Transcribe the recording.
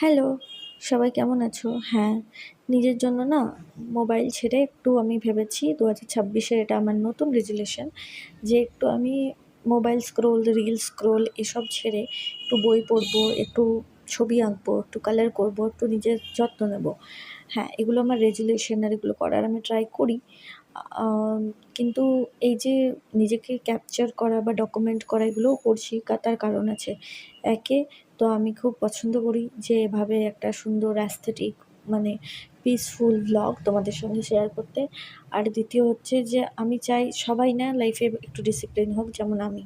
Hello, সবাই কেমন আছো? হ্যাঁ, নিজের জন্য না মোবাইল ছেড়ে একটু আমি ভেবেছি ২০২৬-এর এটা আমার নতুন রেজুলেশন যে একটু আমি মোবাইল স্ক্রোল, রিল স্ক্রোল এসব ছেড়ে একটু বই পড়বো, একটু ছবি আঁকবো, একটু কালার করবো, একটু নিজের যত্ন নেবো। হ্যাঁ, এগুলো আমার রেজুলেশন আর এগুলো করার আমি ট্রাই করি। আম কিন্তু এই যে নিজেকে ক্যাপচার করা বা ডকুমেন্ট করা এগুলোও করছি তার কারণ আছে। একে তো আমি খুব পছন্দ করি যে এভাবে একটা সুন্দর অ্যাস্থেটিক মানে পিসফুল ভ্লগ তোমাদের সঙ্গে শেয়ার করতে। আর দ্বিতীয় হচ্ছে যে আমি চাই সবাই না লাইফে একটু ডিসিপ্লিন হোক যেমন আমি।